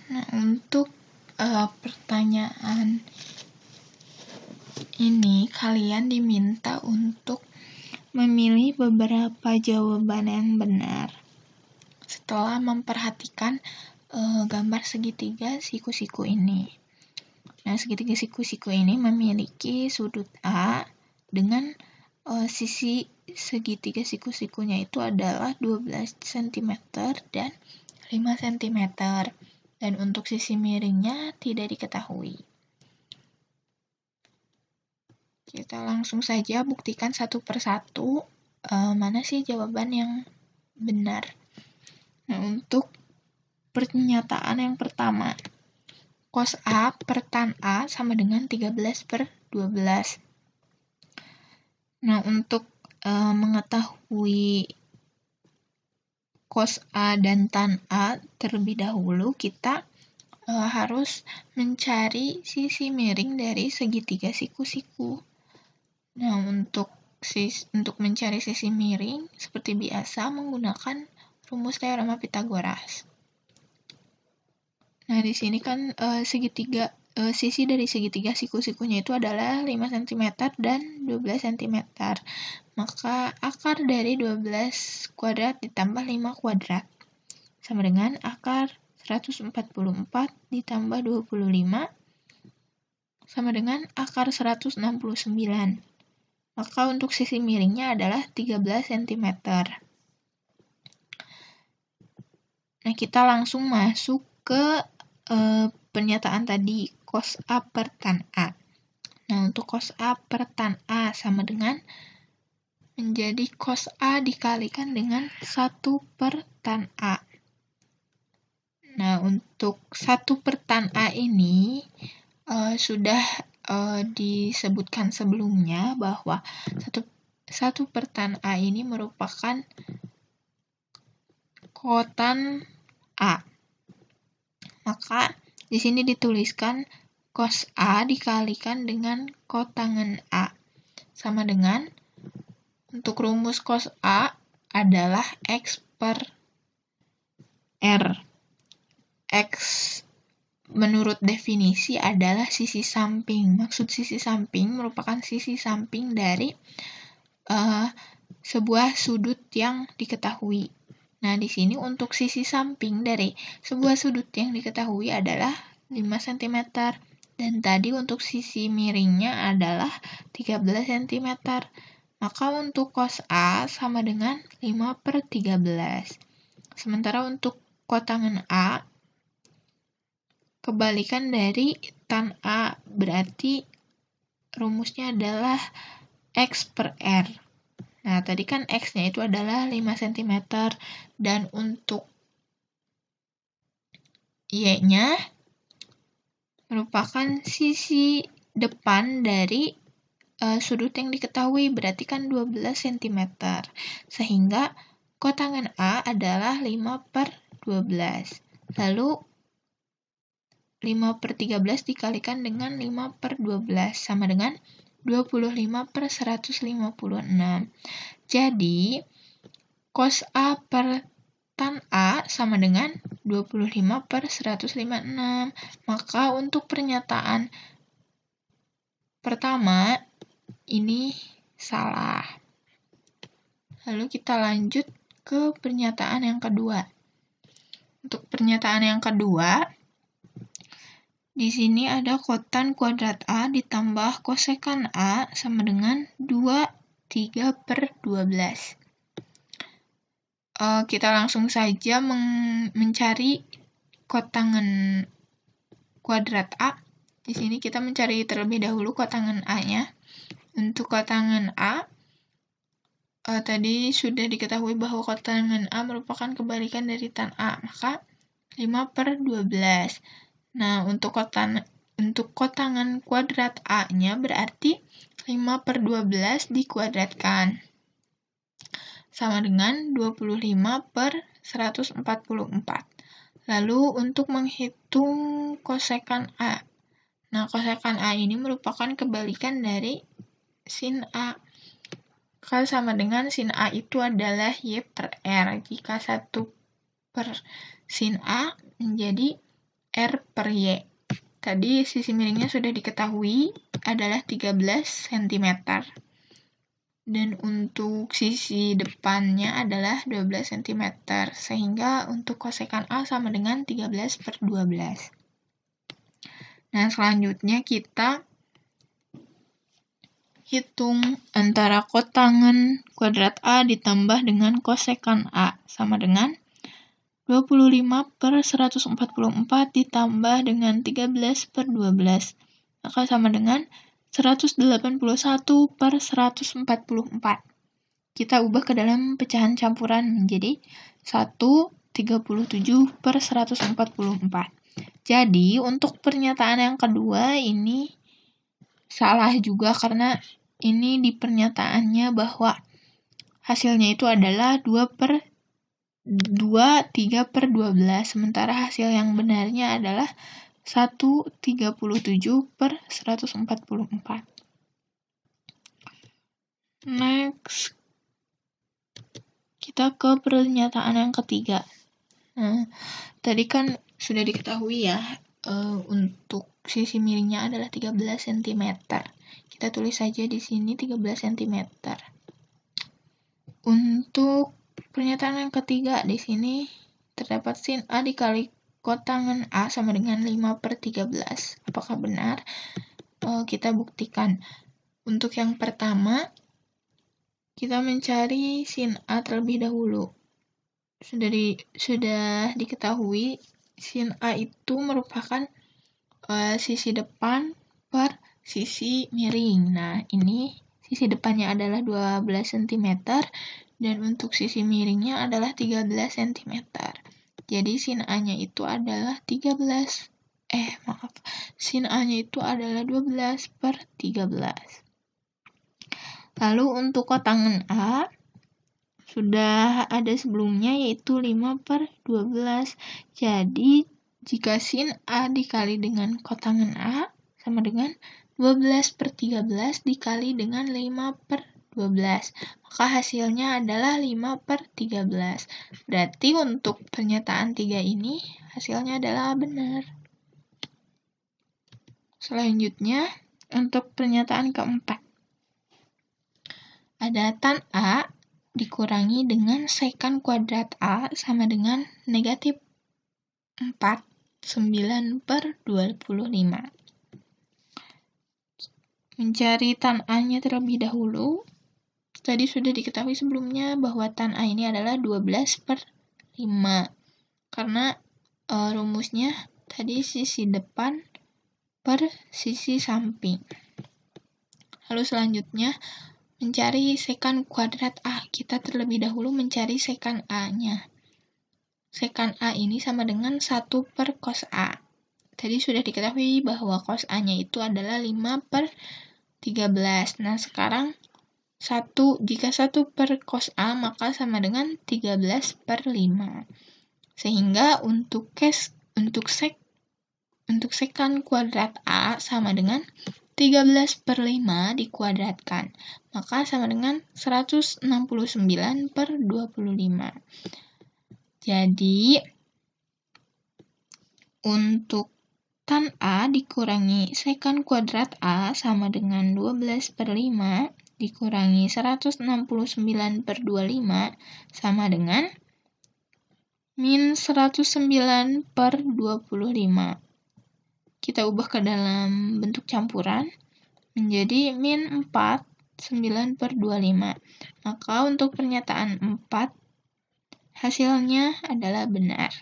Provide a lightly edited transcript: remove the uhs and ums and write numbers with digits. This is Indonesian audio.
Nah, untuk pertanyaan ini, kalian diminta untuk memilih beberapa jawaban yang benar setelah memperhatikan gambar segitiga siku-siku ini. Nah, segitiga siku-siku ini memiliki sudut A dengan sisi segitiga siku-sikunya itu adalah 12 cm dan 5 cm. Dan untuk sisi miringnya tidak diketahui. Kita langsung saja buktikan satu persatu mana sih jawaban yang benar. Nah, untuk pernyataan yang pertama, cos A per tan A sama dengan 13/12. Nah, untuk mengetahui cos A dan tan A terlebih dahulu, kita harus mencari sisi miring dari segitiga siku-siku. Nah, untuk mencari sisi miring, seperti biasa menggunakan rumus teorema Pythagoras. Nah, di sini kan sisi dari segitiga siku-sikunya itu adalah 5 cm dan 12 cm. Maka akar dari 12 kuadrat ditambah 5 kuadrat sama dengan akar 144 ditambah 25 sama dengan akar 169. Maka untuk sisi miringnya adalah 13 cm. Nah, kita langsung masuk ke pernyataan tadi, cos A per tan A. Nah, untuk cos A per tan A sama dengan menjadi cos A dikalikan dengan 1 per tan A. Nah, untuk 1 per tan A ini sudah disebutkan sebelumnya bahwa 1 per tan A ini merupakan kotan A. Maka di sini dituliskan cos A dikalikan dengan kotangen A sama dengan untuk rumus cos A adalah X per R. X menurut definisi adalah sisi samping. Maksud sisi samping merupakan sisi samping dari sebuah sudut yang diketahui. Nah, di sini untuk sisi samping dari sebuah sudut yang diketahui adalah 5 cm. Dan tadi untuk sisi miringnya adalah 13 cm. Maka untuk cos A sama dengan 5/13. Sementara untuk kotangen A, kebalikan dari tan A, berarti rumusnya adalah X per R. Nah, tadi kan X-nya itu adalah 5 cm, dan untuk Y-nya merupakan sisi depan dari sudut yang diketahui, berarti kan 12 cm. Sehingga kotangen A adalah 5/12. Lalu 5/13 dikalikan dengan 5/12 sama dengan 25/156. Jadi, cos A per tan A sama dengan 25/156. Maka untuk pernyataan pertama ini salah. Lalu kita lanjut ke pernyataan yang kedua. Untuk pernyataan yang kedua, di sini ada kotan kuadrat A ditambah kosekan A sama dengan 23/12. Kita langsung saja mencari kotangen kuadrat A. Di sini kita mencari terlebih dahulu kotangen A-nya. Untuk kotangen A, tadi sudah diketahui bahwa kotangen A merupakan kebalikan dari tan A, maka 5/12. Nah, untuk kotangen kuadrat A-nya berarti 5/12 dikuadratkan. Sama dengan 25/144. Lalu untuk menghitung kosekan A. Nah, kosekan A ini merupakan kebalikan dari sin A. Maka sama dengan sin A itu adalah Y per R. Jika 1 per sin A menjadi R per Y. Tadi sisi miringnya sudah diketahui adalah 13 cm. Dan untuk sisi depannya adalah 12 cm. Sehingga untuk kosekan A sama dengan 13 per 12. Nah, selanjutnya kita hitung antara kotangen kuadrat A ditambah dengan kosekan A sama dengan 25 per 144 ditambah dengan 13 per 12. Maka sama dengan 181 per 144. Kita ubah ke dalam pecahan campuran menjadi 137 per 144. Jadi, untuk pernyataan yang kedua ini salah juga karena ini di pernyataannya bahwa hasilnya itu adalah 3 per 12, sementara hasil yang benarnya adalah 137 per 144. Next, kita ke pernyataan yang ketiga. Nah, tadi kan sudah diketahui ya, untuk sisi miringnya adalah 13 cm. Kita tulis saja di sini 13 cm. Untuk pernyataan yang ketiga, di sini terdapat sin A dikali kotangen A sama dengan 5 per 13. Apakah benar? Kita buktikan. Untuk yang pertama, kita mencari sin A terlebih dahulu. Sudah diketahui, sin A itu merupakan sisi depan per sisi miring. Nah, ini sisi depannya adalah 12 cm dan untuk sisi miringnya adalah 13 cm. Jadi sin A-nya itu adalah sin A-nya itu adalah 12 per 13. Lalu untuk kotangen A sudah ada sebelumnya yaitu 5 per 12. Jadi jika sin A dikali dengan kotangen A sama dengan 12 per 13 dikali dengan 5 per 12. Maka hasilnya adalah 5 per 13. Berarti untuk pernyataan 3 ini hasilnya adalah benar. Selanjutnya, untuk pernyataan keempat. Ada tan A dikurangi dengan sekan kuadrat A sama dengan negatif 4, 9 per 25. Mencari tan A-nya terlebih dahulu. Tadi sudah diketahui sebelumnya bahwa tan A ini adalah 12 per 5. Karena rumusnya tadi sisi depan per sisi samping. Lalu selanjutnya, mencari sekan kuadrat A. Kita terlebih dahulu mencari sekan A-nya. Sekan A ini sama dengan 1 per cos A. Tadi sudah diketahui bahwa cos A-nya itu adalah 5 per 13. Nah, sekarang jika 1 per cos A maka sama dengan 13 per 5. Sehingga untuk sekan kuadrat A sama dengan 13 per 5 dikuadratkan. Maka sama dengan 169 per 25. Jadi, untuk tan A dikurangi sekan kuadrat A sama dengan 12 per 5 dikurangi 169 per 25 sama dengan min 109 per 25. Kita ubah ke dalam bentuk campuran menjadi min 4, 9 per 25. Maka untuk pernyataan 4 hasilnya adalah benar.